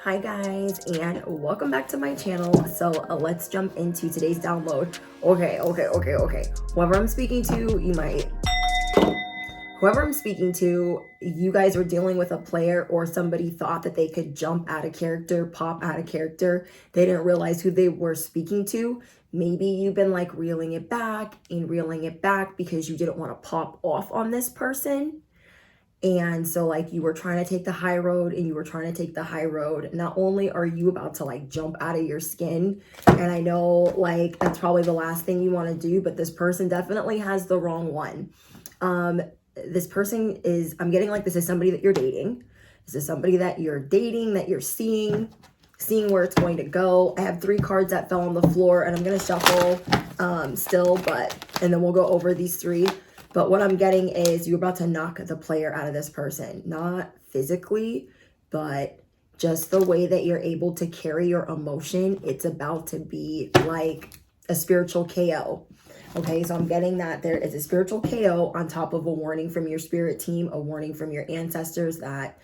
Hi guys, and welcome back to my channel. So let's jump into today's download. Okay. Whoever I'm speaking to, you guys are dealing with a player or somebody thought that they could jump out of character, pop out of character. They didn't realize who they were speaking to. Maybe you've been like reeling it back because you didn't want to pop off on this person. And so like you were trying to take the high road Not only are you about to like jump out of your skin, and I know like that's probably the last thing you want to do, but this person definitely has the wrong one. This person is, I'm getting like this is somebody that you're dating. This is somebody that you're dating, that you're seeing where it's going to go. I have 3 cards that fell on the floor and I'm going to shuffle and then we'll go over these 3. But what I'm getting is you're about to knock the player out of this person. Not physically, but just the way that you're able to carry your emotion. It's about to be like a spiritual KO. Okay, so I'm getting that there is a spiritual KO on top of a warning from your spirit team, a warning from your ancestors that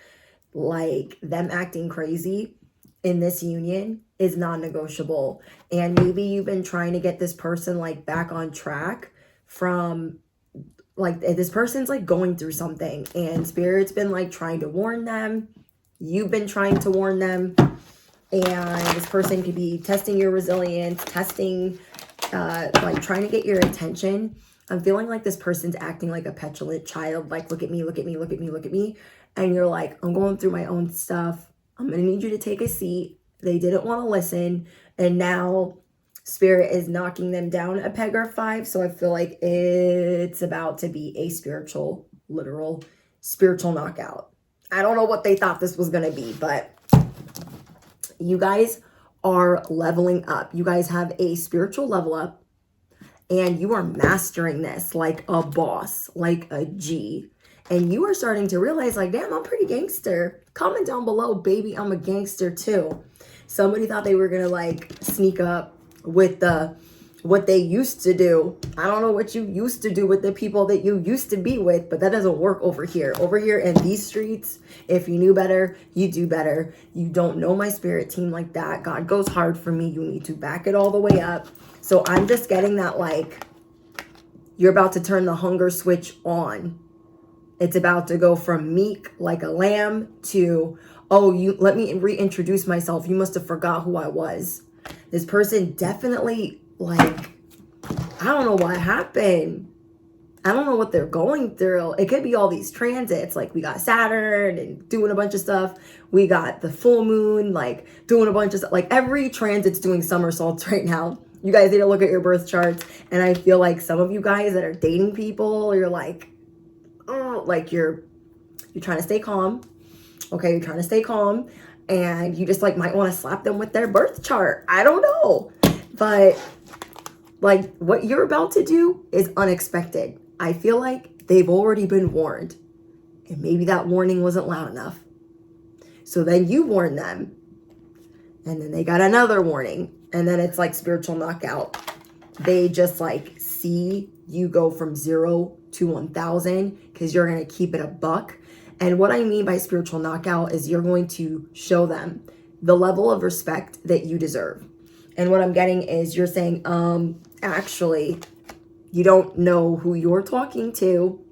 like them acting crazy in this union is non-negotiable. And maybe you've been trying to get this person like back on track from like this person's like going through something and spirit's been like trying to warn them. You've been trying to warn them, and this person could be testing your resilience, like trying to get your attention. I'm feeling like this person's acting like a petulant child, like look at me. And you're like, I'm going through my own stuff. I'm gonna need you to take a seat. They didn't want to listen, and now spirit is knocking them down a peg or 5. So I feel like it's about to be a literal spiritual knockout. I don't know what they thought this was going to be, but you guys are leveling up. You guys have a spiritual level up and you are mastering this like a boss, like a G. And you are starting to realize like, damn, I'm pretty gangster. Comment down below, baby, I'm a gangster too. Somebody thought they were going to like sneak up with what they used to do. I don't know what you used to do with the people that you used to be with, but that doesn't work over here. Over here in these streets, if you knew better, you do better. You don't know my spirit team like that. God goes hard for me. You need to back it all the way up. So I'm just getting that like you're about to turn the hunger switch on. It's about to go from meek like a lamb to, oh, you let me reintroduce myself. You must have forgot who I was. This person definitely, like, I don't know what happened. I don't know what they're going through. It could be all these transits. Like, we got Saturn and doing a bunch of stuff. We got the full moon, like, doing a bunch of stuff. Like, every transit's doing somersaults right now. You guys need to look at your birth charts. And I feel like some of you guys that are dating people, you're like, oh, like, you're trying to stay calm. Okay, you're trying to stay calm. And you just like might want to slap them with their birth chart. I don't know. But like what you're about to do is unexpected. I feel like they've already been warned. And maybe that warning wasn't loud enough. So then you warn them. And then they got another warning. And then it's like spiritual knockout. They just like see you go from 0 to 1,000 because you're going to keep it a buck. And what I mean by spiritual knockout is you're going to show them the level of respect that you deserve. And what I'm getting is you're saying, actually, you don't know who you're talking to.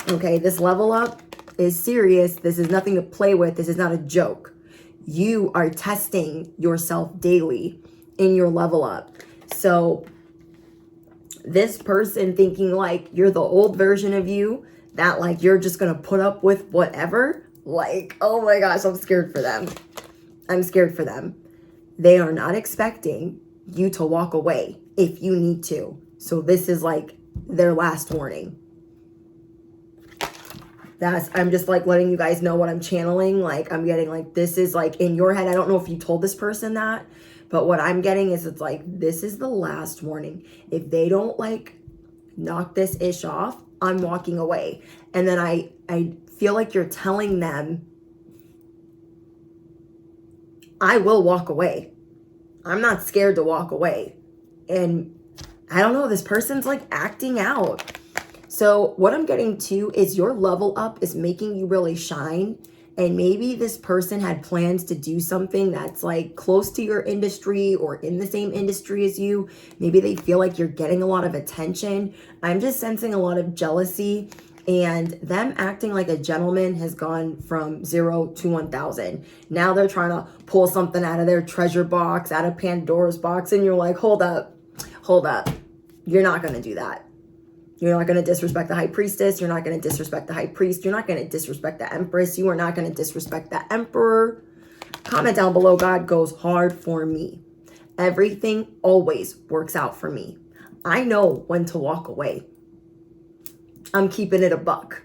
Okay, this level up is serious. This is nothing to play with. This is not a joke. You are testing yourself daily in your level up. So this person thinking like you're the old version of you, that like you're just gonna put up with whatever, like, oh my gosh, I'm scared for them. I'm scared for them. They are not expecting you to walk away if you need to. So this is like their last warning. I'm just like letting you guys know what I'm channeling. Like I'm getting like, this is like in your head. I don't know if you told this person that, but what I'm getting is it's like, this is the last warning. If they don't like knock this ish off, I'm walking away. And then I feel like you're telling them, I will walk away. I'm not scared to walk away. And I don't know, this person's like acting out. So what I'm getting to is your level up is making you really shine. And maybe this person had plans to do something that's like close to your industry or in the same industry as you. Maybe they feel like you're getting a lot of attention. I'm just sensing a lot of jealousy, and them acting like a gentleman has gone from 0 to 1,000. Now they're trying to pull something out of their treasure box, out of Pandora's box. And you're like, hold up. You're not going to do that. You're not going to disrespect the high priestess. You're not going to disrespect the high priest. You're not going to disrespect the empress. You are not going to disrespect the emperor. Comment down below. God goes hard for me. Everything always works out for me. I know when to walk away. I'm keeping it a buck.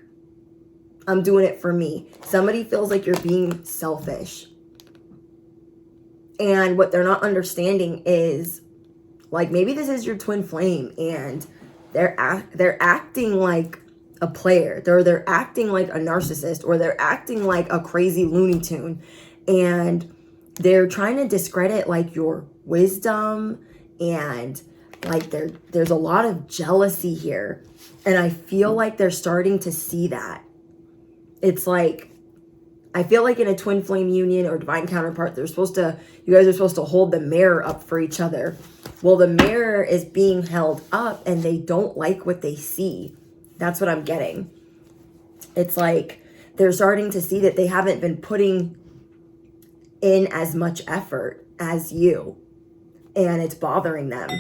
I'm doing it for me. Somebody feels like you're being selfish. And what they're not understanding is, like, maybe this is your twin flame and they're acting like a player. They're acting like a narcissist, or they're acting like a crazy Looney Tune. And they're trying to discredit like your wisdom, and like there's a lot of jealousy here. And I feel like they're starting to see that. It's like, I feel like in a twin flame union or divine counterpart, you guys are supposed to hold the mirror up for each other. Well, the mirror is being held up and they don't like what they see. That's what I'm getting. It's like they're starting to see that they haven't been putting in as much effort as you, and it's bothering them.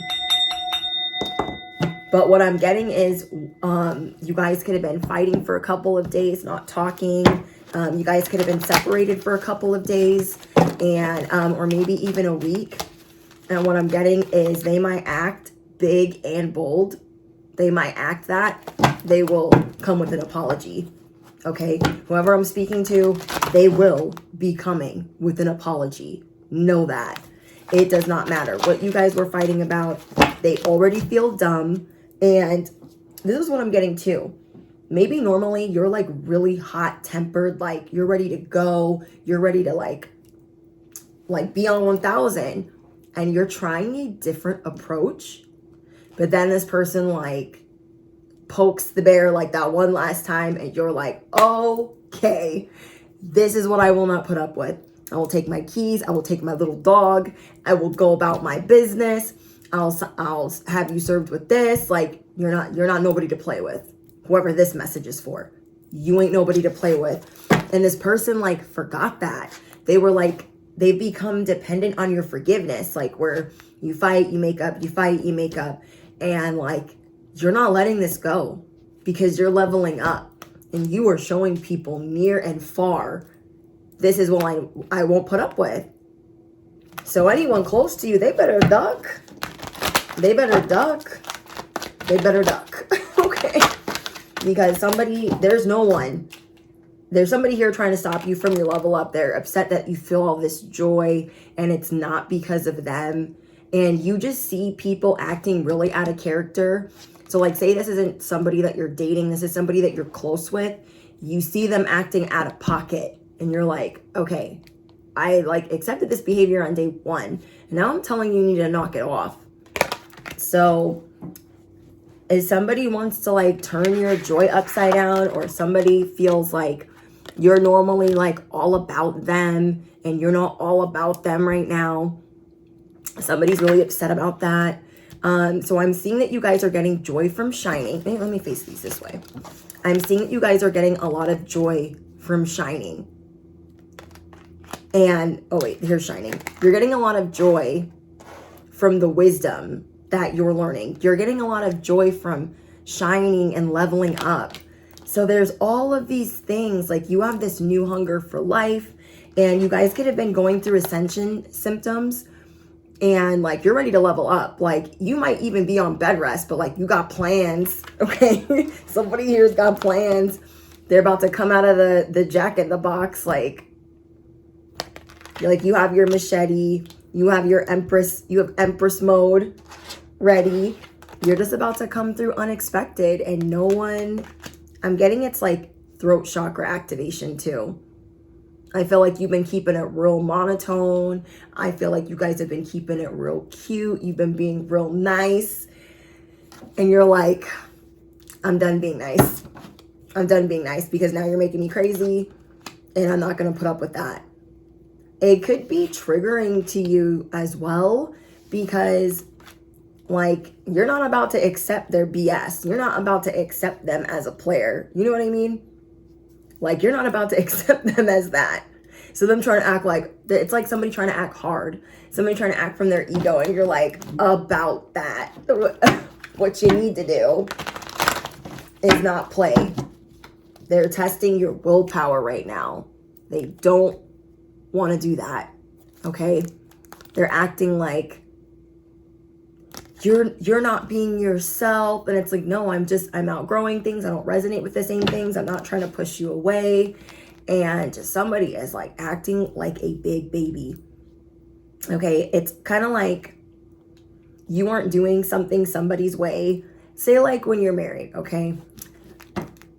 But what I'm getting is you guys could have been fighting for a couple of days, not talking. You guys could have been separated for a couple of days, and or maybe even a week. And what I'm getting is they might act big and bold. They might act that. They will come with an apology. Okay? Whoever I'm speaking to, they will be coming with an apology. Know that. It does not matter what you guys were fighting about. They already feel dumb. And this is what I'm getting too. Maybe normally you're like really hot tempered, like you're ready to go. You're ready to like be on 1,000, and you're trying a different approach. But then this person like pokes the bear like that one last time, and you're like, okay, this is what I will not put up with. I will take my keys. I will take my little dog. I will go about my business. I'll have you served with this. Like, you're not nobody to play with. Whoever this message is for, you ain't nobody to play with. And this person like forgot that. They were like, they've become dependent on your forgiveness. Like, where you fight, you make up, you fight, you make up. And like, you're not letting this go because you're leveling up, and you are showing people near and far, this is what I won't put up with. So anyone close to you, they better duck. They better duck. They better duck. Okay. Because there's somebody here trying to stop you from your level up. They're upset that you feel all this joy, and it's not because of them. And you just see people acting really out of character. So like, say this isn't somebody that you're dating. This is somebody that you're close with. You see them acting out of pocket, and you're like, okay, I like accepted this behavior on day one, and now I'm telling you need to knock it off. So if somebody wants to like turn your joy upside down, or somebody feels like you're normally like all about them and you're not all about them right now, somebody's really upset about that. So I'm seeing that you guys are getting joy from shining. Let me face these this way. I'm seeing that you guys are getting a lot of joy from shining. And, oh wait, here's shining. You're getting a lot of joy from the wisdom that you're learning. You're getting a lot of joy from shining and leveling up. So there's all of these things, like you have this new hunger for life, and you guys could have been going through ascension symptoms, and like you're ready to level up. Like you might even be on bed rest, but like you got plans. Okay. Somebody here's got plans. They're about to come out of the jack in the box. Like you have your machete, you have your empress, you have empress mode ready. You're just about to come through unexpected, and no one, I'm getting it's like throat chakra activation too. I feel like you've been keeping it real monotone. I feel like you guys have been keeping it real cute. You've been being real nice. And you're like, I'm done being nice. I'm done being nice because now you're making me crazy. And I'm not going to put up with that. It could be triggering to you as well, because like, you're not about to accept their BS. You're not about to accept them as a player. You know what I mean? Like, you're not about to accept them as that. So them trying to act like, it's like somebody trying to act hard. Somebody trying to act from their ego, and you're like, about that. What you need to do is not play. They're testing your willpower right now. They don't want to do that. Okay? They're acting like you're not being yourself, and it's like, no, I'm outgrowing things. I don't resonate with the same things. I'm not trying to push you away. And somebody is like acting like a big baby. Okay, it's kind of like you aren't doing something somebody's way. Say like when you're married, okay?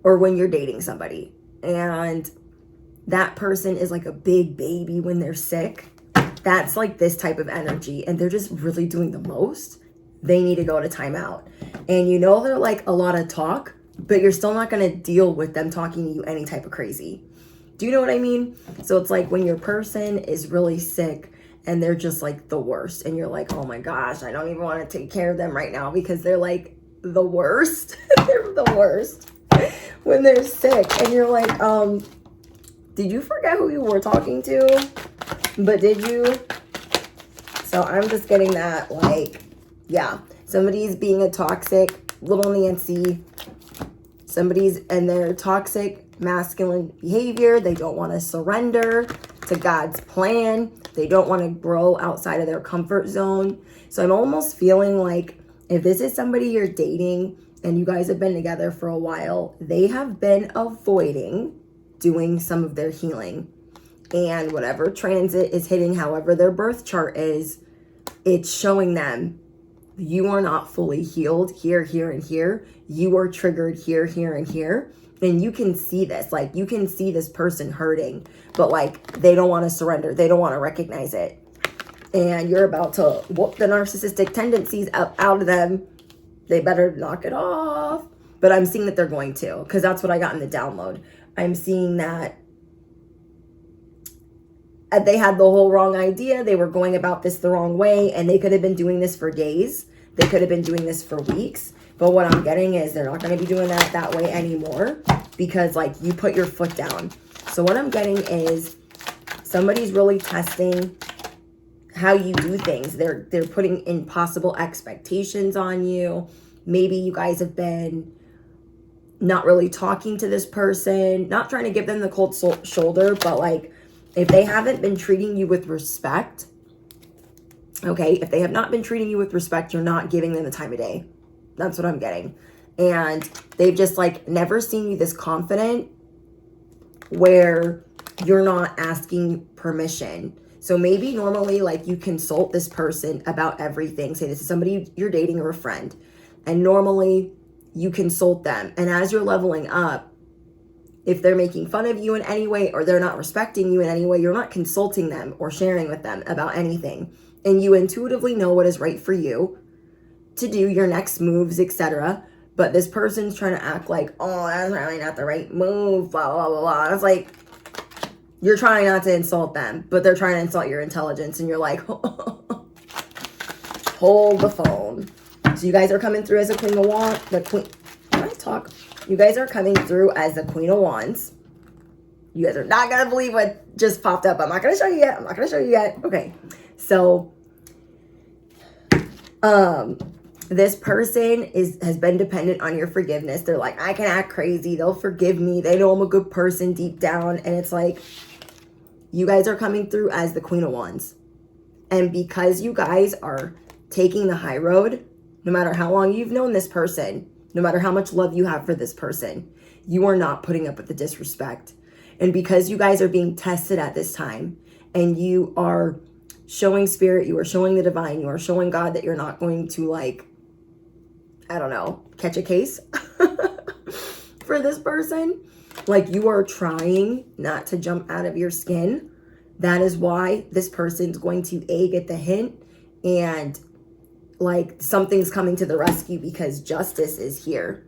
Or when you're dating somebody, and that person is like a big baby when they're sick. That's like this type of energy, and they're just really doing the most. They need to go to timeout. And you know they're like a lot of talk, but you're still not going to deal with them talking to you any type of crazy. Do you know what I mean? So it's like when your person is really sick and they're just like the worst, and you're like, oh my gosh, I don't even want to take care of them right now because they're like the worst. They're the worst when they're sick. And you're like, did you forget who you were talking to? But did you? So I'm just getting that, like, yeah, somebody's being a toxic little Nancy. Somebody's in their toxic masculine behavior. They don't want to surrender to God's plan. They don't want to grow outside of their comfort zone. So I'm almost feeling like if this is somebody you're dating and you guys have been together for a while, they have been avoiding doing some of their healing. And whatever transit is hitting, however their birth chart is, it's showing them you are not fully healed here, here, and here. You are triggered here, here, and here. And you can see this. Like, you can see this person hurting, but like they don't want to surrender. They don't want to recognize it. And you're about to whoop the narcissistic tendencies up out of them. They better knock it off. But I'm seeing that they're going to, because that's what I got in the download. I'm seeing that they had the whole wrong idea. They were going about this the wrong way, and they could have been doing this for days. They could have been doing this for weeks. But what I'm getting is they're not going to be doing that way anymore, because like you put your foot down. So what I'm getting is somebody's really testing how you do things. They're putting impossible expectations on you. Maybe you guys have been not really talking to this person, not trying to give them the cold shoulder, but like if they haven't been treating you with respect, okay, if they have not been treating you with respect, you're not giving them the time of day. That's what I'm getting. And they've just like never seen you this confident where you're not asking permission. So maybe normally like you consult this person about everything. Say this is somebody you're dating or a friend. And normally you consult them. And as you're leveling up, if they're making fun of you in any way or they're not respecting you in any way, you're not consulting them or sharing with them about anything. And you intuitively know what is right for you to do, your next moves, etc. But this person's trying to act like, oh, that's really not the right move, blah, blah, blah, blah. It's like, you're trying not to insult them, but they're trying to insult your intelligence. And you're like, hold the phone. So you guys are coming through as a queen of wands. You guys are coming through as the Queen of Wands. You guys are not going to believe what just popped up. I'm not going to show you yet. Okay. So, this person has been dependent on your forgiveness. They're like, I can act crazy. They'll forgive me. They know I'm a good person deep down. And it's like, you guys are coming through as the Queen of Wands. And because you guys are taking the high road, no matter how long you've known this person, no matter how much love you have for this person, you are not putting up with the disrespect. And because you guys are being tested at this time, and you are showing spirit, you are showing the divine, you are showing God that you're not going to, like, I don't know, catch a case for this person. Like, you are trying not to jump out of your skin. That is why this person's going to get the hint, and like something's coming to the rescue, because justice is here.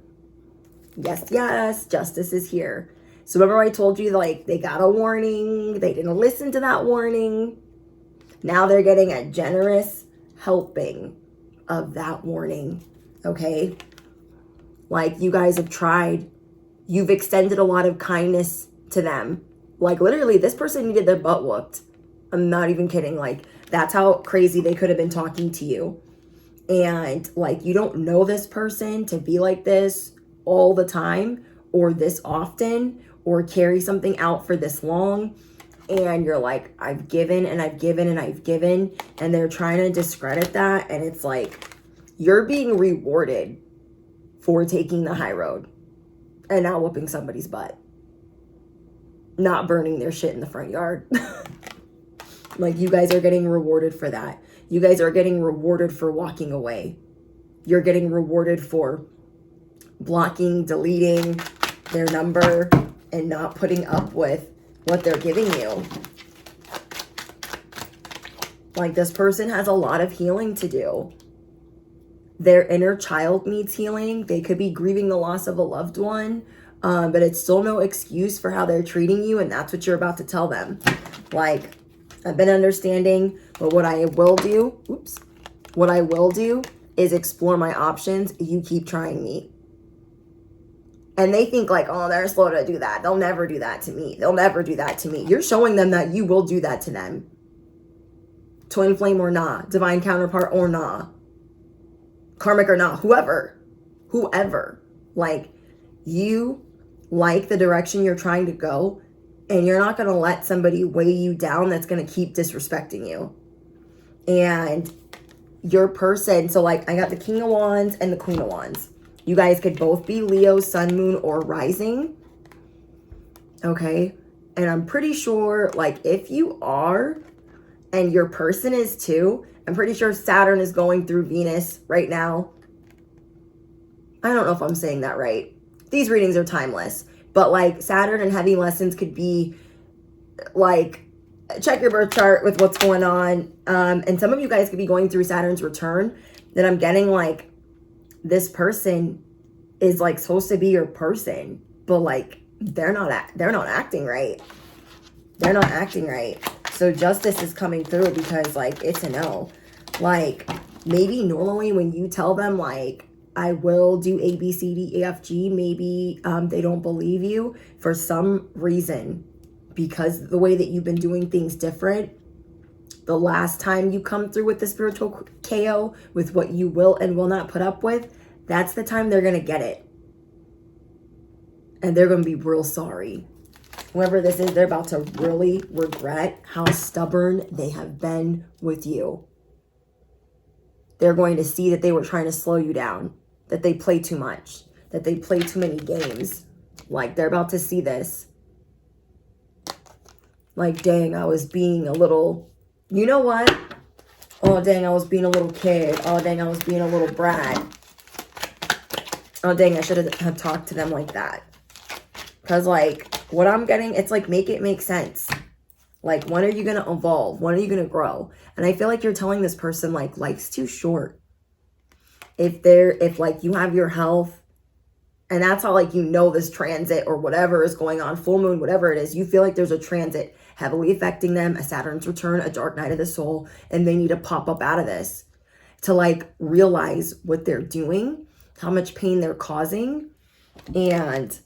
Yes, justice is here. So remember I told you, like, they got a warning, they didn't listen to that warning. Now they're getting a generous helping of that warning, okay? Like, you guys have tried. You've extended a lot of kindness to them. Like, literally, this person needed their butt whooped. I'm not even kidding. Like, that's how crazy they could have been talking to you. And, like, you don't know this person to be like this all the time or this often or carry something out for this long. And you're like, I've given and I've given and I've given. And they're trying to discredit that. And it's like, you're being rewarded for taking the high road and not whooping somebody's butt. Not burning their shit in the front yard. Like, you guys are getting rewarded for that. You guys are getting rewarded for walking away. You're getting rewarded for blocking, deleting their number, and not putting up with what they're giving you. Like, this person has a lot of healing to do. Their inner child needs healing. They could be grieving the loss of a loved one, but it's still no excuse for how they're treating you, and that's what you're about to tell them. Like, I've been understanding, but what I will do, what I will do is explore my options. You keep trying me. And they think like, oh, they're slow to do that. They'll never do that to me. They'll never do that to me. You're showing them that you will do that to them. Twin flame or nah. Divine counterpart or nah. Karmic or not. Whoever. Like, you like the direction you're trying to go. And you're not going to let somebody weigh you down that's going to keep disrespecting you. And your person, so like I got the King of Wands and the Queen of Wands. You guys could both be Leo, Sun, Moon, or Rising. Okay? And I'm pretty sure, like, if you are, and your person is too, I'm pretty sure Saturn is going through Venus right now. I don't know if I'm saying that right. These readings are timeless. But, like, Saturn and heavy lessons could be, like, check your birth chart with what's going on. And some of you guys could be going through Saturn's return. That I'm getting, like, this person is, like, supposed to be your person. But, like, they're not acting right. They're not acting right. So justice is coming through because, like, it's a no. Like, maybe normally when you tell them, like, I will do A, B, C, D, E, F, G. Maybe they don't believe you for some reason because the way that you've been doing things different. The last time you come through with the spiritual KO with what you will and will not put up with, that's the time they're going to get it. And they're going to be real sorry. Whoever this is, they're about to really regret how stubborn they have been with you. They're going to see that they were trying to slow you down. That they play too much, that they play too many games. Like, they're about to see this. Like, dang, I was being a little, you know what? Oh, dang, I was being a little kid. Oh, dang, I was being a little brat. Oh, dang, I should have talked to them like that. Because, like, what I'm getting, it's like, make it make sense. Like, when are you going to evolve? When are you going to grow? And I feel like you're telling this person, like, life's too short. If like you have your health and that's how like you know this transit or whatever is going on, full moon, whatever it is, you feel like there's a transit heavily affecting them, a Saturn's return, a dark night of the soul, and they need to pop up out of this to like realize what they're doing, how much pain they're causing. And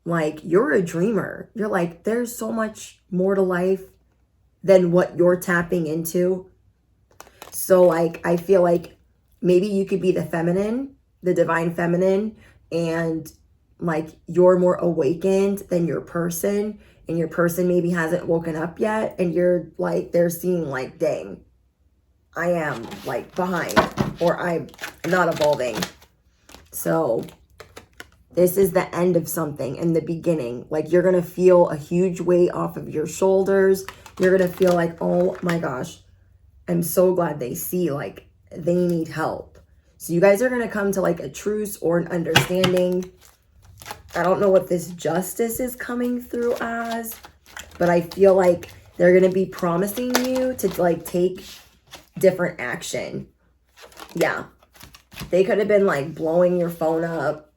like, you're a dreamer. You're like, there's so much more to life than what you're tapping into. So like, I feel like maybe you could be the feminine, the divine feminine, and like you're more awakened than your person, and your person maybe hasn't woken up yet, and you're like, they're seeing like, dang, I am like behind, or I'm not evolving. So this is the end of something and the beginning. Like, you're gonna feel a huge weight off of your shoulders. You're gonna feel like, oh my gosh, I'm so glad they see like they need help. So you guys are going to come to like a truce or an understanding. I don't know what this justice is coming through as, but I feel like they're going to be promising you to like take different action. Yeah. They could have been like blowing your phone up.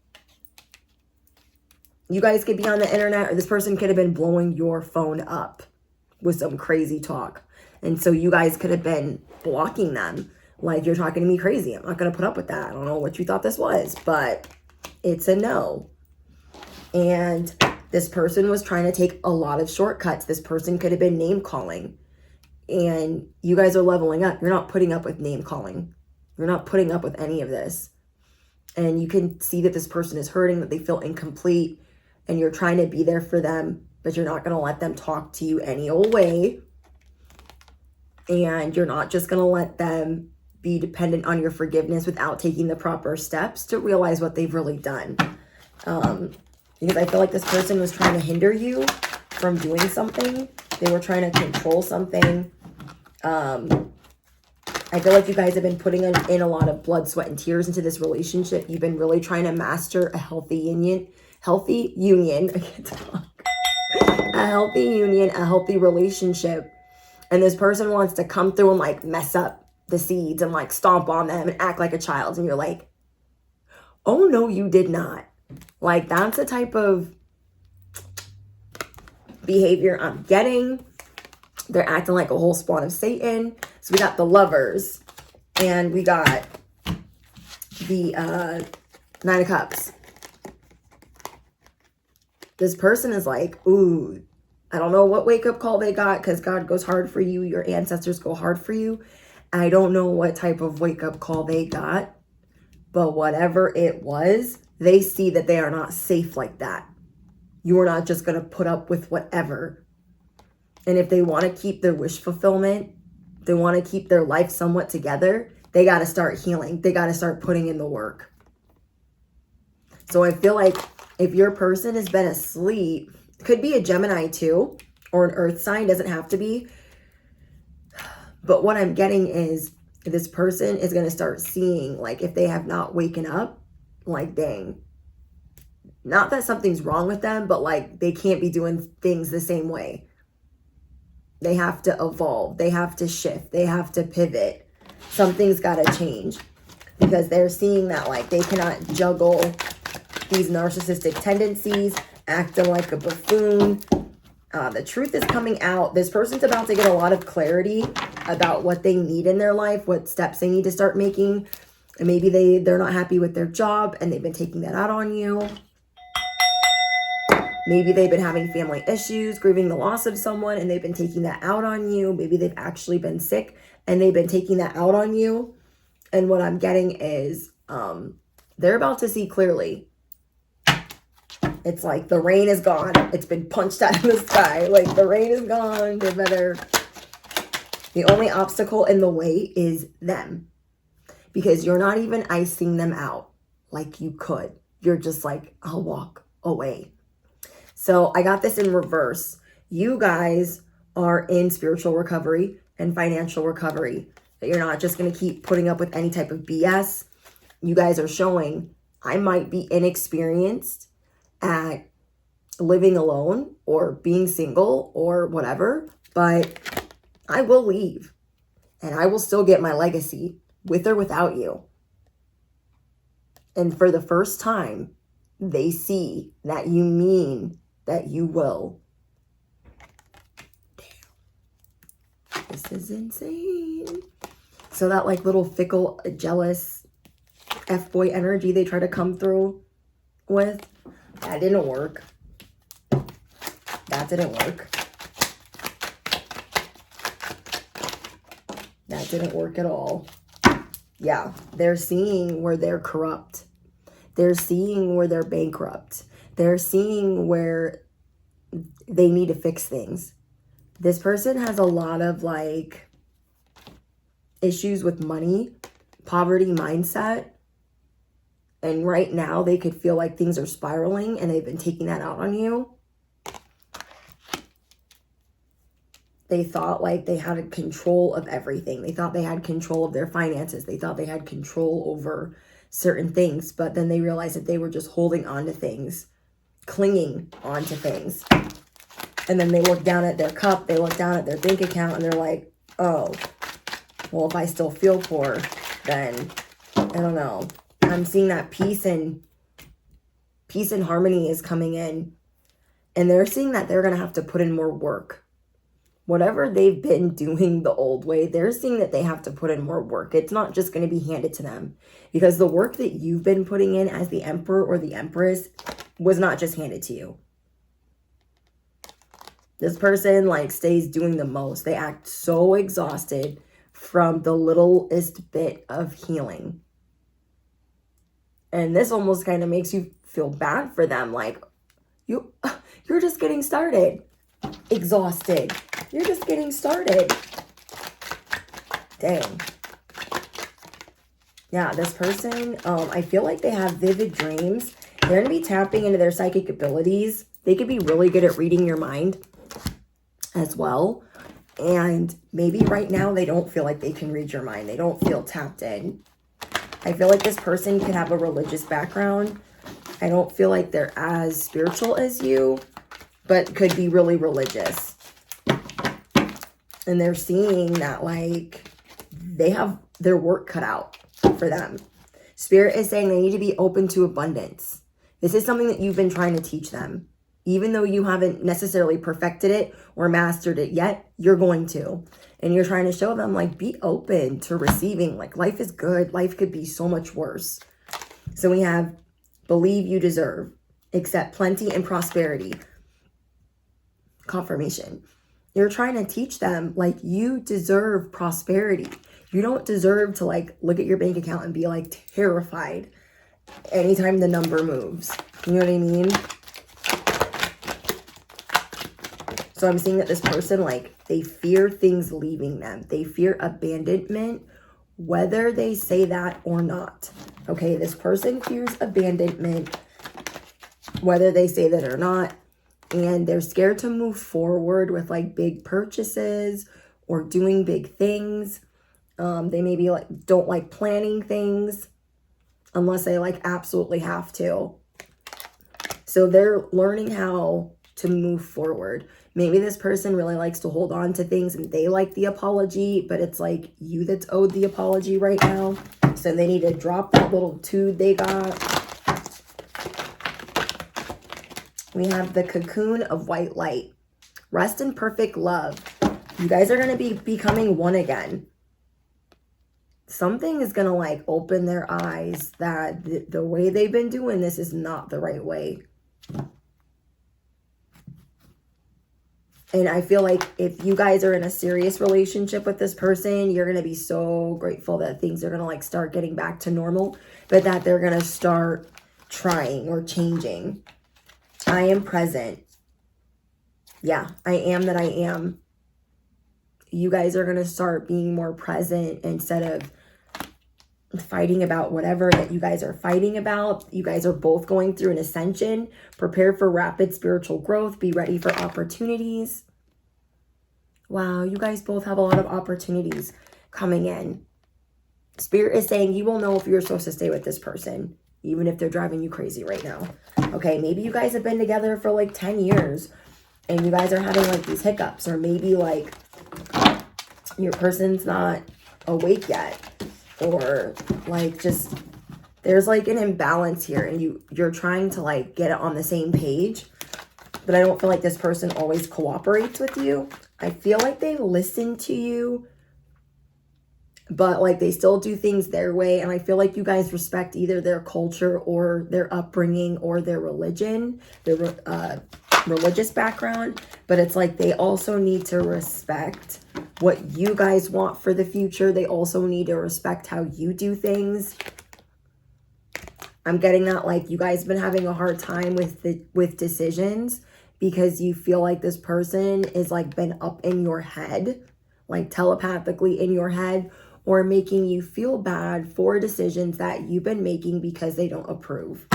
You guys could be on the internet, or this person could have been blowing your phone up with some crazy talk. And so you guys could have been blocking them. Like, you're talking to me crazy. I'm not going to put up with that. I don't know what you thought this was, but it's a no. And this person was trying to take a lot of shortcuts. This person could have been name calling. And you guys are leveling up. You're not putting up with name calling. You're not putting up with any of this. And you can see that this person is hurting, that they feel incomplete. And you're trying to be there for them, but you're not going to let them talk to you any old way. And you're not just going to let them be dependent on your forgiveness without taking the proper steps to realize what they've really done. Because I feel like this person was trying to hinder you from doing something. They were trying to control something. I feel like you guys have been putting in a lot of blood, sweat, and tears into this relationship. You've been really trying to master a healthy union. I can't talk. A healthy union, a healthy relationship. And this person wants to come through and like mess up the seeds and like stomp on them and act like a child. And you're like, oh no, you did not. Like, that's the type of behavior I'm getting. They're acting like a whole spawn of Satan. So we got the Lovers and we got the Nine of Cups. This person is like, ooh, I don't know what wake-up call they got, because God goes hard for you. Your ancestors go hard for you. I don't know what type of wake-up call they got, but whatever it was, they see that they are not safe like that. You are not just going to put up with whatever. And if they want to keep their wish fulfillment, they want to keep their life somewhat together, they got to start healing. They got to start putting in the work. So I feel like if your person has been asleep, could be a Gemini too, or an earth sign, doesn't have to be. But what I'm getting is this person is going to start seeing, like, if they have not waken up, like, dang. Not that something's wrong with them, but like they can't be doing things the same way. They have to evolve. They have to shift. They have to pivot. Something's got to change, because they're seeing that like they cannot juggle these narcissistic tendencies, acting like a buffoon. The truth is coming out. This person's about to get a lot of clarity about what they need in their life, what steps they need to start making. And maybe they're not happy with their job and they've been taking that out on you. Maybe they've been having family issues, grieving the loss of someone, and they've been taking that out on you. Maybe they've actually been sick and they've been taking that out on you. And what I'm getting is they're about to see clearly. It's like the rain is gone. It's been punched out of the sky. Like, the rain is gone. They better. The only obstacle in the way is them. Because you're not even icing them out like you could. You're just like, I'll walk away. So I got this in reverse. You guys are in spiritual recovery and financial recovery. That you're not just going to keep putting up with any type of BS. You guys are showing, I might be inexperienced at living alone or being single or whatever, but I will leave and I will still get my legacy with or without you. And for the first time, they see that you mean that you will. Damn. This is insane. So that like little fickle, jealous F-boy energy they try to come through with, that didn't work. That didn't work. That didn't work at all. Yeah, they're seeing where they're corrupt. They're seeing where they're bankrupt. They're seeing where they need to fix things. This person has a lot of like issues with money, poverty mindset. And right now they could feel like things are spiraling and they've been taking that out on you. They thought like they had control of everything. They thought they had control of their finances. They thought they had control over certain things. But then they realized that they were just holding on to things, clinging onto things. And then they look down at their cup. They look down at their bank account and they're like, oh, well, if I still feel poor, then I don't know. I'm seeing that peace and peace and harmony is coming in. And they're seeing that they're going to have to put in more work. Whatever they've been doing the old way, they're seeing that they have to put in more work. It's not just going to be handed to them. Because the work that you've been putting in as the Emperor or the Empress was not just handed to you. This person like stays doing the most. They act so exhausted from the littlest bit of healing. And this almost kind of makes you feel bad for them. Like, you're just getting started. Exhausted. You're just getting started. Dang. Yeah, this person, I feel like they have vivid dreams. They're going to be tapping into their psychic abilities. They could be really good at reading your mind as well. And maybe right now they don't feel like they can read your mind. They don't feel tapped in. I feel like this person could have a religious background. I don't feel like they're as spiritual as you, but could be really religious. And they're seeing that like they have their work cut out for them. Spirit is saying they need to be open to abundance. This is something that you've been trying to teach them. Even though you haven't necessarily perfected it or mastered it yet, you're going to. And you're trying to show them like, be open to receiving. Like, life is good. Life could be so much worse. So we have believe you deserve, accept plenty and prosperity. Confirmation. You're trying to teach them like you deserve prosperity. You don't deserve to like look at your bank account and be like terrified anytime the number moves. You know what I mean? So I'm seeing that this person, like, they fear things leaving them. They fear abandonment, whether they say that or not. Okay, this person fears abandonment, whether they say that or not. And they're scared to move forward with, like, big purchases or doing big things. They maybe, like, don't like planning things unless they, like, absolutely have to. So they're learning how to move forward. Maybe this person really likes to hold on to things and they like the apology, but it's like you that's owed the apology right now. So they need to drop that little tood they got. We have the cocoon of white light. Rest in perfect love. You guys are going to be becoming one again. Something is going to like open their eyes that the way they've been doing this is not the right way. And I feel like if you guys are in a serious relationship with this person, you're going to be so grateful that things are going to like start getting back to normal, but that they're going to start trying or changing. I am present. Yeah, I am that I am. You guys are going to start being more present instead of fighting about whatever that you guys are fighting about. You guys are both going through an ascension. Prepare for rapid spiritual growth. Be ready for opportunities. Wow, you guys both have a lot of opportunities coming in. Spirit is saying you will know if you're supposed to stay with this person, even if they're driving you crazy right now. Okay, maybe you guys have been together for like 10 years and you guys are having like these hiccups, or maybe like your person's not awake yet, or like just there's like an imbalance here and you're trying to like get it on the same page, but I don't feel like this person always cooperates with you. I feel like they listen to you, but like they still do things their way. And I feel like you guys respect either their culture or their upbringing or their religion, their religious background. But it's like they also need to respect what you guys want for the future. They also need to respect how you do things. I'm getting that like you guys have been having a hard time with decisions because you feel like this person is like been up in your head, like telepathically in your head, or making you feel bad for decisions that you've been making because they don't approve.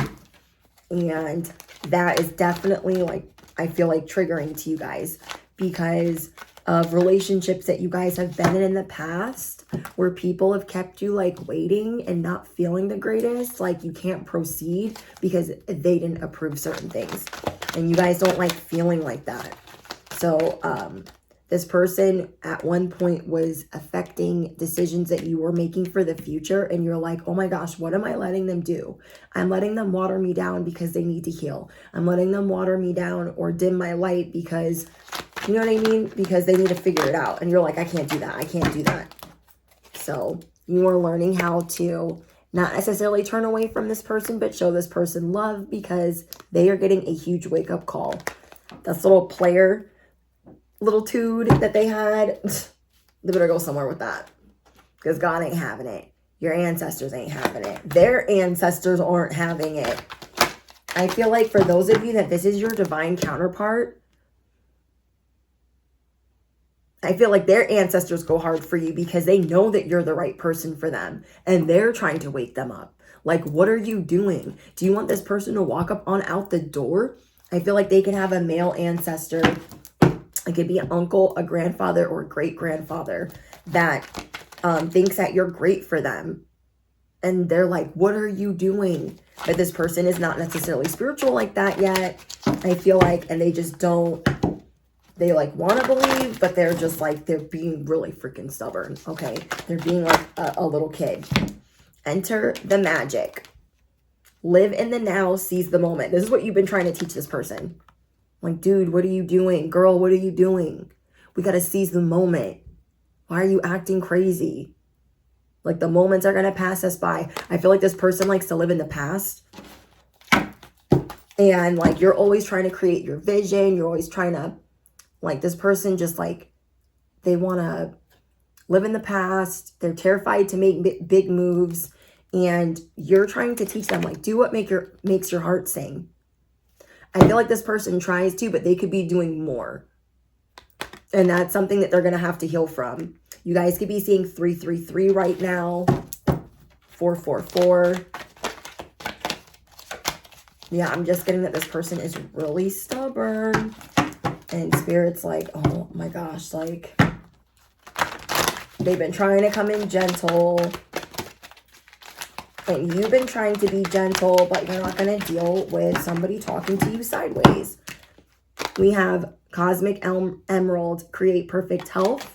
And that is definitely like, I feel like triggering to you guys because of relationships that you guys have been in the past where people have kept you like waiting and not feeling the greatest, like you can't proceed because they didn't approve certain things. And you guys don't like feeling like that. So This person at one point was affecting decisions that you were making for the future. And you're like, oh my gosh, what am I letting them do? I'm letting them water me down because they need to heal. I'm letting them water me down or dim my light because, you know what I mean? Because they need to figure it out. And you're like, I can't do that. I can't do that. So you are learning how to not necessarily turn away from this person, but show this person love because they are getting a huge wake-up call. This little player, little tude that they had, they better go somewhere with that because God ain't having it. Your ancestors ain't having it. Their ancestors aren't having it. I feel like for those of you that this is your divine counterpart, I feel like their ancestors go hard for you because they know that you're the right person for them and they're trying to wake them up. Like, what are you doing? Do you want this person to walk up on out the door? I feel like they can have a male ancestor. It could be an uncle, a grandfather, or a great-grandfather that thinks that you're great for them. And they're like, what are you doing? But this person is not necessarily spiritual like that yet, I feel like, and they just don't, they like want to believe, but they're just like, they're being really freaking stubborn, okay? They're being like a little kid. Enter the magic. Live in the now, seize the moment. This is what you've been trying to teach this person. Like, dude, what are you doing? Girl, what are you doing? We got to seize the moment. Why are you acting crazy? Like, the moments are going to pass us by. I feel like this person likes to live in the past. And, like, you're always trying to create your vision. You're always trying to, like, this person just, like, they want to live in the past. They're terrified to make big moves. And you're trying to teach them, like, do what makes your heart sing. I feel like this person tries to, but they could be doing more. And that's something that they're going to have to heal from. You guys could be seeing 333 right now. 444. Yeah, I'm just getting that this person is really stubborn. And Spirit's like, oh my gosh, like, they've been trying to come in gentle. And you've been trying to be gentle, but you're not going to deal with somebody talking to you sideways. We have Cosmic Emerald, create perfect health.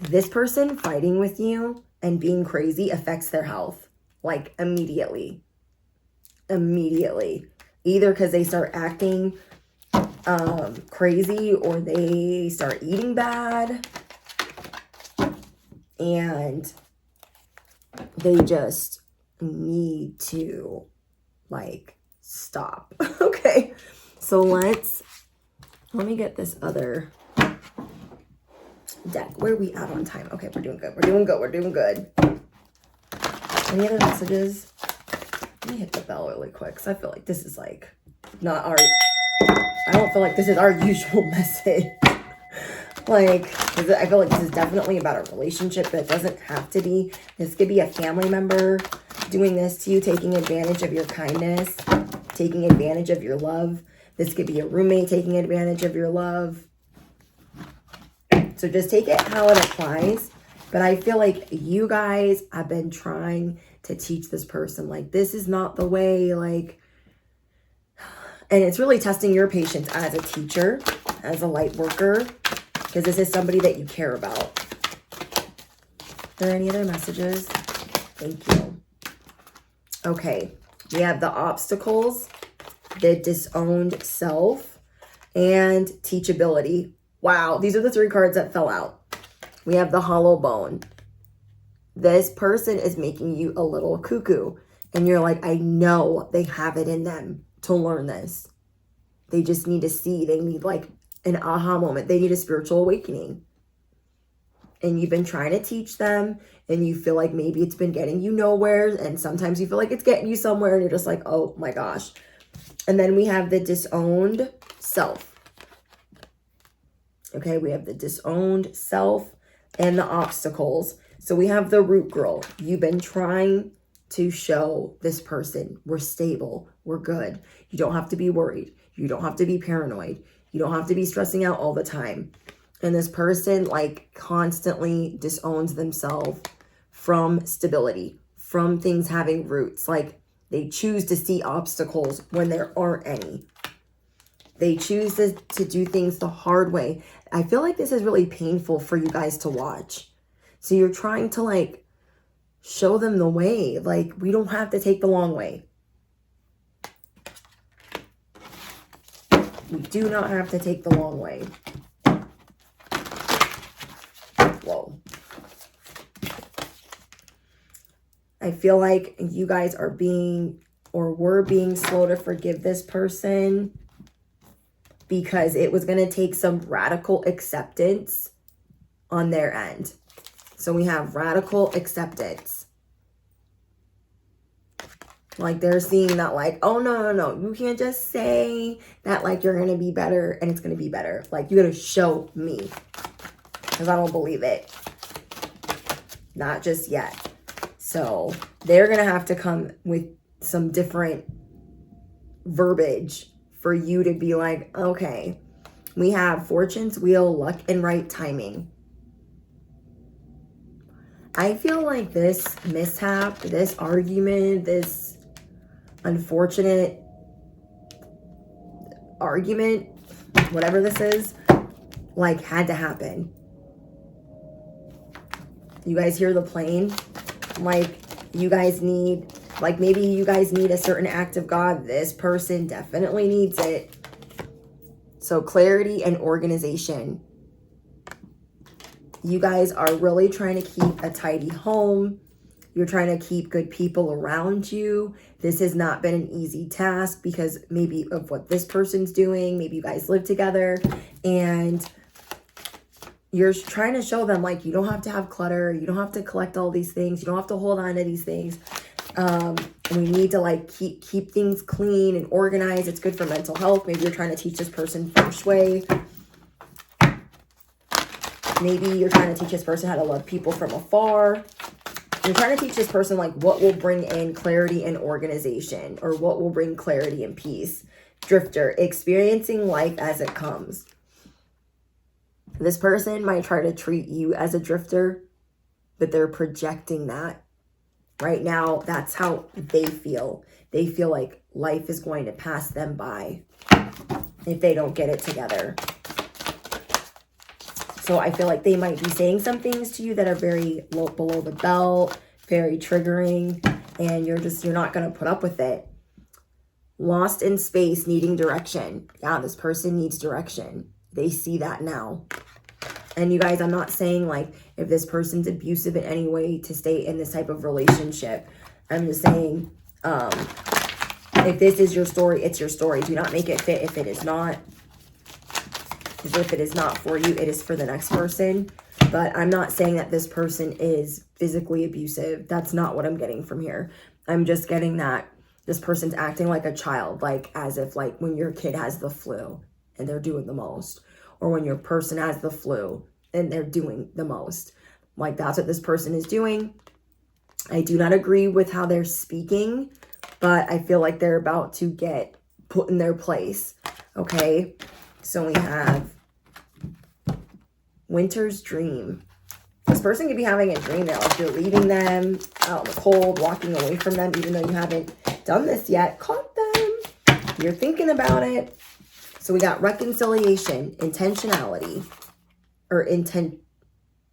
This person fighting with you and being crazy affects their health. Like, immediately. Immediately. Either because they start acting crazy or they start eating bad. And they just need to, like, stop. Okay. So let me get this other deck. Where are we at on time? Okay, we're doing good. We're doing good. We're doing good. Any other messages? Let me hit the bell really quick because I feel like this is like not our, I don't feel like this is our usual message. Like, I feel like this is definitely about a relationship, but it doesn't have to be. This could be a family member doing this to you, taking advantage of your kindness, taking advantage of your love. This could be a roommate taking advantage of your love. So just take it how it applies. But I feel like you guys have been trying to teach this person, like, this is not the way, like, and it's really testing your patience as a teacher, as a light worker, because this is somebody that you care about. Are there any other messages? Thank you. Okay, we have the obstacles, the disowned self, and teachability. Wow, these are the 3 cards that fell out. We have the hollow bone. This person is making you a little cuckoo. And you're like, I know they have it in them to learn this. They just need to see. They need, like, an aha moment. They need a spiritual awakening. And you've been trying to teach them. And you feel like maybe it's been getting you nowhere. And sometimes you feel like it's getting you somewhere. And you're just like, oh my gosh. And then we have the disowned self. Okay, we have the disowned self and the obstacles. So we have the root girl. You've been trying to show this person we're stable, we're good. You don't have to be worried. You don't have to be paranoid. You don't have to be stressing out all the time. And this person, like, constantly disowns themselves from stability, from things having roots. Like, they choose to see obstacles when there aren't any. They choose to do things the hard way. I feel like this is really painful for you guys to watch. So you're trying to like show them the way. Like, we don't have to take the long way. We do not have to take the long way. Whoa. I feel like you guys are being, or were being slow to forgive this person because it was going to take some radical acceptance on their end. So we have radical acceptance. Like, they're seeing that like, oh, no. You can't just say that like you're going to be better and it's going to be better. Like, you got to show me, because I don't believe it. Not just yet. So they're going to have to come with some different verbiage for you to be like, okay, we have fortune's wheel, luck, and right timing. I feel like this mishap, this argument, this unfortunate argument, whatever this is, like, had to happen. You guys hear the plane? Like, you guys need, like, maybe you guys need a certain act of God. This person definitely needs it. So clarity and organization. You guys are really trying to keep a tidy home. You're trying to keep good people around you. This has not been an easy task because maybe of what this person's doing. Maybe you guys live together and you're trying to show them, like, you don't have to have clutter. You don't have to collect all these things. You don't have to hold on to these things. We need to, like, keep things clean and organized. It's good for mental health. Maybe you're trying to teach this person feng shui. Maybe you're trying to teach this person how to love people from afar. You're trying to teach this person, like, what will bring in clarity and organization, or what will bring clarity and peace. Drifter, experiencing life as it comes. This person might try to treat you as a drifter, but they're projecting that. Right now, that's how they feel. They feel like life is going to pass them by if they don't get it together. So I feel like they might be saying some things to you that are very low, below the belt, very triggering, and you're not going to put up with it. Lost in space, needing direction. Yeah, this person needs direction. They see that now. And you guys, I'm not saying, like, if this person's abusive in any way to stay in this type of relationship. I'm just saying, if this is your story, it's your story. Do not make it fit if it is not. Because if it is not for you, it is for the next person. But I'm not saying that this person is physically abusive. That's not what I'm getting from here. I'm just getting that this person's acting like a child, like as if, like, when your kid has the flu and they're doing the most, or when your person has the flu and they're doing the most. Like, that's what this person is doing. I do not agree with how they're speaking, but I feel like they're about to get put in their place. Okay, so we have Winter's Dream. This person could be having a dream that, like, you're leaving them out in the cold, walking away from them, even though you haven't done this yet. Caught them. You're thinking about it. So we got reconciliation, intentionality, or I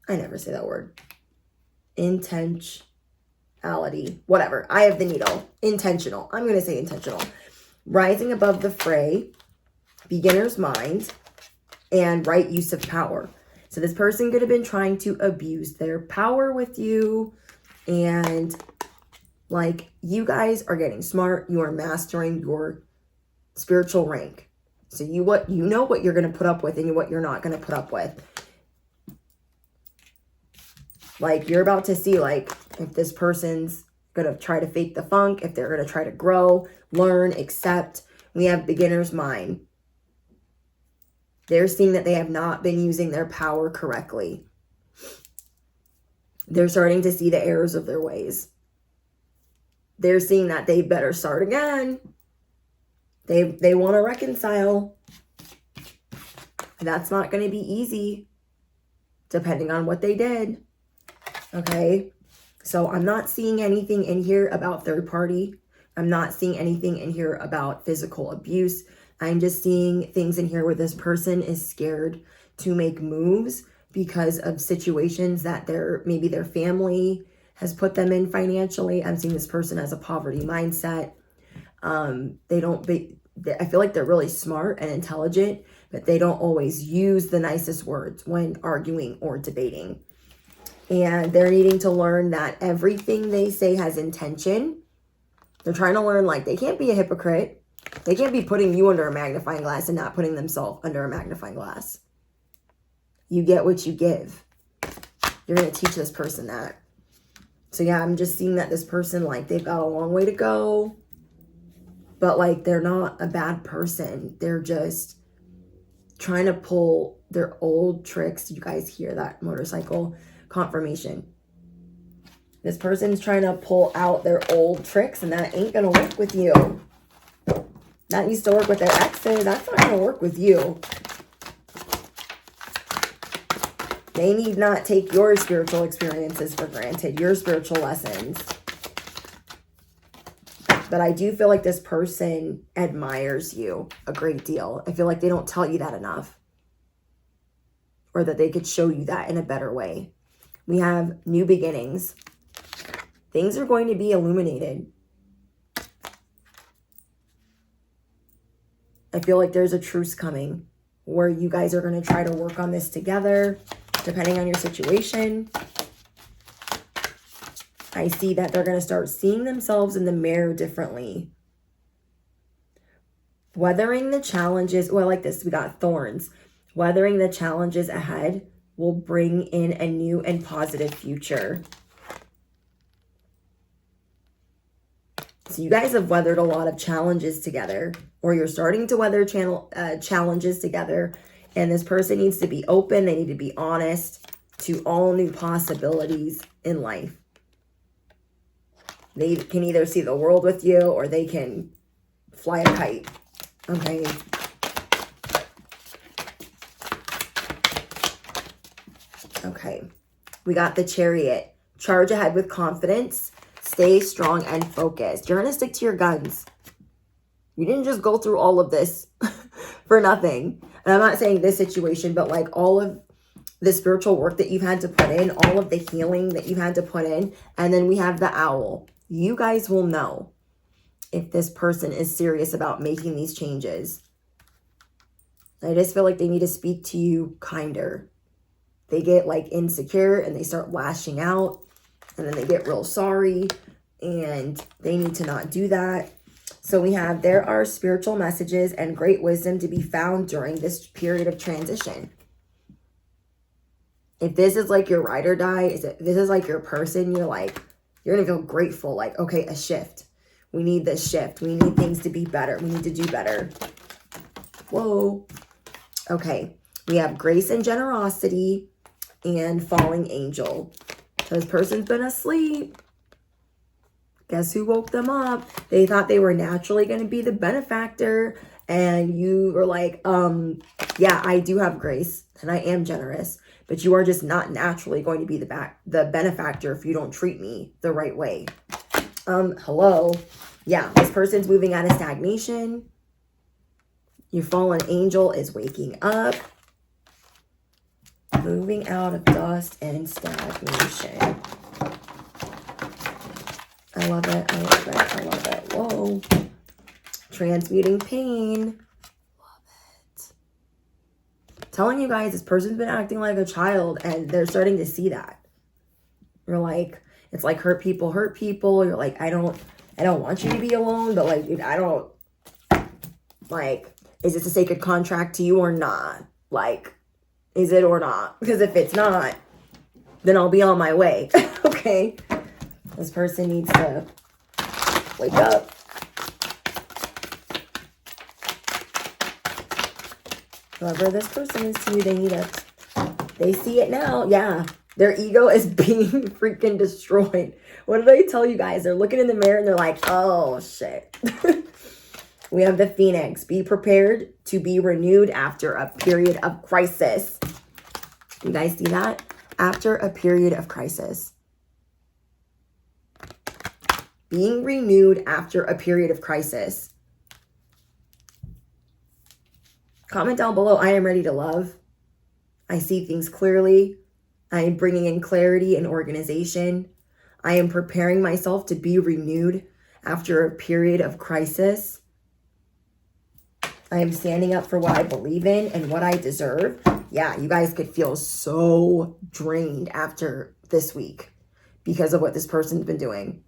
never say that word. Intentionality, whatever. I have the needle. Intentional. I'm going to say intentional. Rising above the fray, beginner's mind, and right use of power. So this person could have been trying to abuse their power with you, and, like, you guys are getting smart. You are mastering your spiritual rank. So you know what you're going to put up with and what you're not going to put up with. Like, you're about to see, like, if this person's going to try to fake the funk, if they're going to try to grow, learn, accept. We have beginner's mind. They're seeing that they have not been using their power correctly. They're starting to see the errors of their ways. They're seeing that they better start again. They want to reconcile. That's not going to be easy, depending on what they did. Okay? So I'm not seeing anything in here about third party. I'm not seeing anything in here about physical abuse. I'm just seeing things in here where this person is scared to make moves because of situations that maybe their family has put them in financially. I'm seeing this person has a poverty mindset. I feel like they're really smart and intelligent, but they don't always use the nicest words when arguing or debating. And they're needing to learn that everything they say has intention. They're trying to learn, like, they can't be a hypocrite. They can't be putting you under a magnifying glass and not putting themselves under a magnifying glass. You get what you give. You're going to teach this person that. So yeah, I'm just seeing that this person, like, they've got a long way to go. But, like, they're not a bad person. They're just trying to pull their old tricks. You guys hear that motorcycle confirmation. This person's trying to pull out their old tricks, and that ain't going to work with you. That used to work with their exes. That's not going to work with you. They need not take your spiritual experiences for granted, your spiritual lessons. But I do feel like this person admires you a great deal. I feel like they don't tell you that enough. Or that they could show you that in a better way. We have new beginnings. Things are going to be illuminated. I feel like there's a truce coming where you guys are going to try to work on this together, depending on your situation. I see that they're going to start seeing themselves in the mirror differently. Weathering the challenges, well, like this, we got thorns. Weathering the challenges ahead will bring in a new and positive future. So you guys have weathered a lot of challenges together, or you're starting to weather challenges together. And this person needs to be open. They need to be honest to all new possibilities in life. They can either see the world with you or they can fly a kite. Okay. Okay. We got the Chariot. Charge ahead with confidence. Stay strong and focused. You're going to stick to your guns. You didn't just go through all of this for nothing. And I'm not saying this situation, but like all of the spiritual work that you've had to put in, all of the healing that you've had to put in. And then we have the Owl. You guys will know if this person is serious about making these changes. I just feel like they need to speak to you kinder. They get like insecure and they start lashing out, and then they get real sorry, and they need to not do that. So we have, there are spiritual messages and great wisdom to be found during this period of transition. If this is like your ride or die, this is like your person, you're going to feel grateful. Like, okay, a shift. We need this shift. We need things to be better. We need to do better. Whoa. Okay. We have grace and generosity and falling angel. So this person's been asleep. Guess who woke them up? They thought they were naturally going to be the benefactor. And you were like, yeah, I do have grace and I am generous. But you are just not naturally going to be the benefactor if you don't treat me the right way. Hello. Yeah, this person's moving out of stagnation. Your fallen angel is waking up. Moving out of dust and stagnation. I love it. I love it. I love it. Whoa. Transmuting pain. Telling you guys, this person's been acting like a child, and they're starting to see that. You're like, it's like hurt people. You're like, I don't want you to be alone, but like, dude, I don't, like, is this a sacred contract to you or not? Like, is it or not? Because if it's not, then I'll be on my way. Okay. This person needs to wake up. Whoever this person is to you, they see it now. Yeah. Their ego is being freaking destroyed. What did I tell you guys? They're looking in the mirror and they're like, oh shit. We have the Phoenix. Be prepared to be renewed after a period of crisis. You guys see that? After a period of crisis. Being renewed after a period of crisis. Comment down below, I am ready to love. I see things clearly. I am bringing in clarity and organization. I am preparing myself to be renewed after a period of crisis. I am standing up for what I believe in and what I deserve. Yeah, you guys could feel so drained after this week because of what this person's been doing.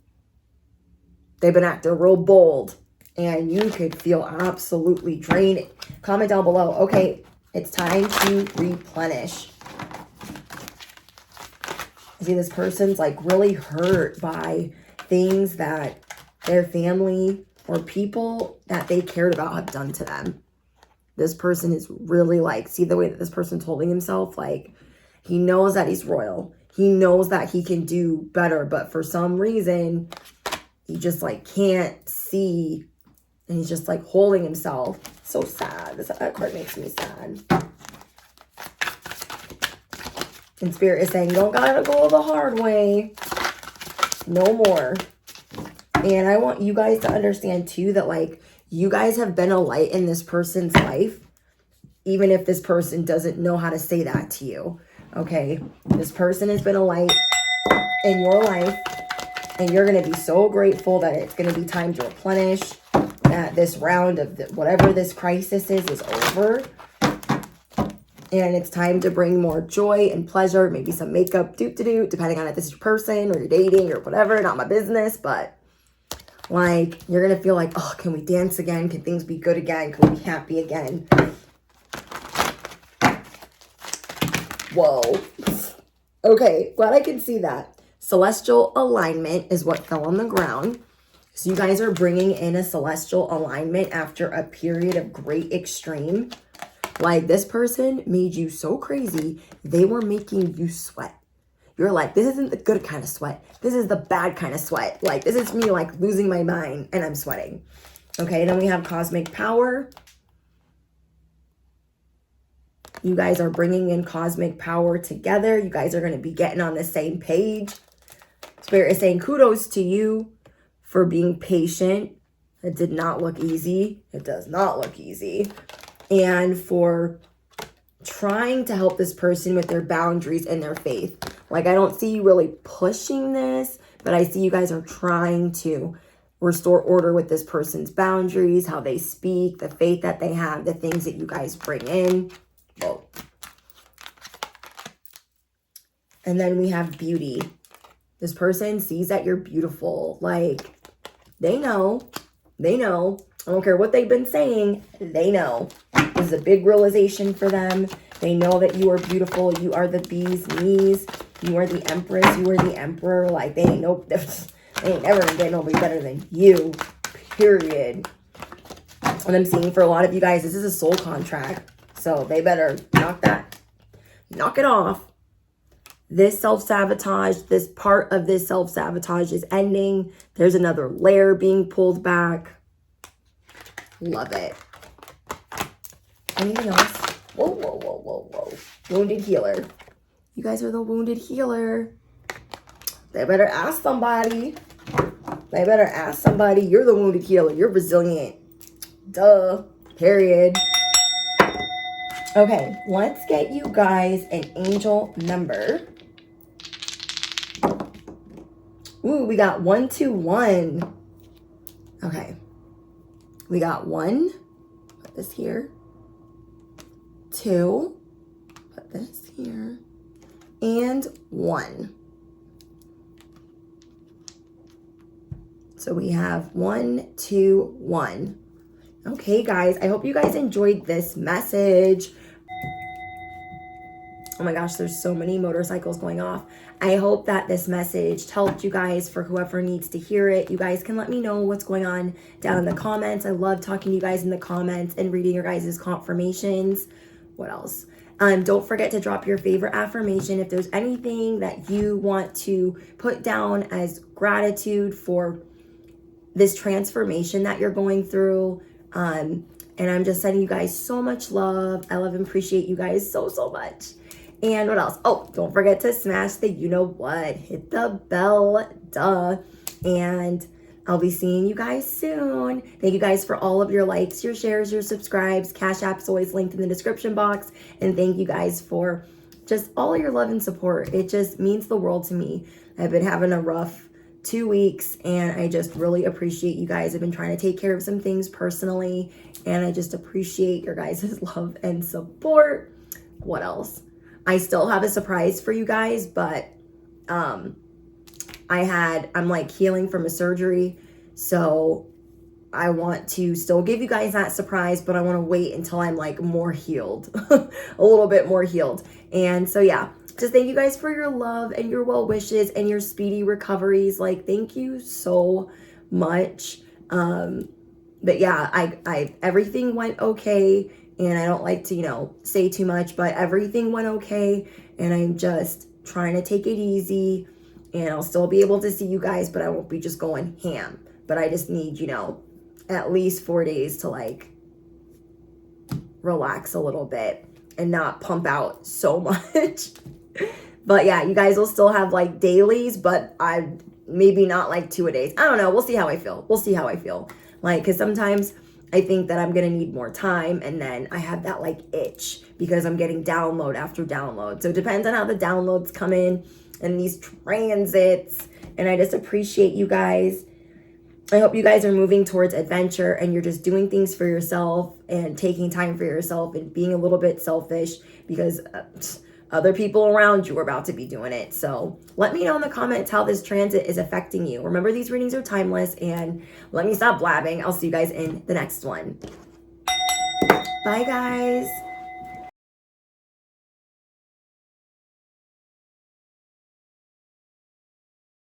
They've been acting real bold and you could feel absolutely drained. Comment down below. Okay, it's time to replenish. I see this person's like really hurt by things that their family or people that they cared about have done to them. This person is really like, see the way that this person's holding himself? Like, he knows that he's royal. He knows that he can do better, but for some reason, he just like can't see, and he's just like holding himself. So sad. That card makes me sad. And Spirit is saying, you don't gotta go the hard way. No more. And I want you guys to understand too that like you guys have been a light in this person's life, even if this person doesn't know how to say that to you. Okay, this person has been a light in your life, and you're going to be so grateful that it's going to be time to replenish, that this round of whatever this crisis is over. And it's time to bring more joy and pleasure, maybe some makeup, depending on if this is your person or you're dating or whatever, not my business, but like, you're going to feel like, oh, can we dance again? Can things be good again? Can we be happy again? Whoa. Okay, glad I can see that. Celestial alignment is what fell on the ground. So you guys are bringing in a celestial alignment after a period of great extreme. Like, this person made you so crazy, they were making you sweat. You're like, this isn't the good kind of sweat. This is the bad kind of sweat. Like, this is me, like, losing my mind, and I'm sweating. Okay, then we have cosmic power. You guys are bringing in cosmic power together. You guys are going to be getting on the same page. Spirit is saying kudos to you for being patient. It did not look easy. It does not look easy. And for trying to help this person with their boundaries and their faith. Like, I don't see you really pushing this, but I see you guys are trying to restore order with this person's boundaries, how they speak, the faith that they have, the things that you guys bring in. Whoa. And then we have beauty. This person sees that you're beautiful. Like, they know. They know. I don't care what they've been saying. They know. This is a big realization for them. They know that you are beautiful. You are the bee's knees. You are the empress. You are the emperor. Like, they ain't never gonna get nobody better than you. Period. And I'm seeing for a lot of you guys, this is a soul contract. So they better knock it off. This self-sabotage, this part of this self-sabotage is ending. There's another layer being pulled back. Love it. Anything else? Whoa, whoa, whoa, whoa, whoa. Wounded healer. You guys are the wounded healer. They better ask somebody. They better ask somebody. You're the wounded healer. You're resilient. Duh. Period. Okay, let's get you guys an angel number. Ooh, we got 121. Okay. We got 1. Put this here. 2. Put this here. And 1. So we have 1, 2, 1. Okay, guys, I hope you guys enjoyed this message. Oh my gosh, there's so many motorcycles going off. I hope that this message helped you guys. For whoever needs to hear it, you guys can let me know what's going on down in the comments. I love talking to you guys in the comments and reading your guys' confirmations. What else? Don't forget to drop your favorite affirmation. If there's anything that you want to put down as gratitude for this transformation that you're going through. And I'm just sending you guys so much love. I love and appreciate you guys so, so much. And what else? Oh, don't forget to smash the you know what. Hit the bell. Duh. And I'll be seeing you guys soon. Thank you guys for all of your likes, your shares, your subscribes. Cash App's always linked in the description box. And thank you guys for just all your love and support. It just means the world to me. I've been having a rough 2 weeks, and I just really appreciate you guys. I've been trying to take care of some things personally, and I just appreciate your guys' love and support. What else? I still have a surprise for you guys, but I'm like healing from a surgery, so I want to still give you guys that surprise, but I want to wait until I'm like more healed, a little bit more healed. And so yeah, just thank you guys for your love and your well wishes and your speedy recoveries. Like, thank you so much. But yeah, I everything went okay, and I don't like to, you know, say too much, but everything went okay, and I'm just trying to take it easy, and I'll still be able to see you guys, but I won't be just going ham. But I just need, you know, at least 4 days to like relax a little bit and not pump out so much. But yeah, you guys will still have like dailies, but I maybe not like 2 a days. I don't know. We'll see how I feel. We'll see how I feel. Like, because sometimes I think that I'm going to need more time, and then I have that like itch because I'm getting download after download. So it depends on how the downloads come in and these transits. And I just appreciate you guys. I hope you guys are moving towards adventure, and you're just doing things for yourself and taking time for yourself and being a little bit selfish, because other people around you are about to be doing it. So let me know in the comments how this transit is affecting you. Remember, these readings are timeless, and let me stop blabbing. I'll see you guys in the next one. Bye, guys.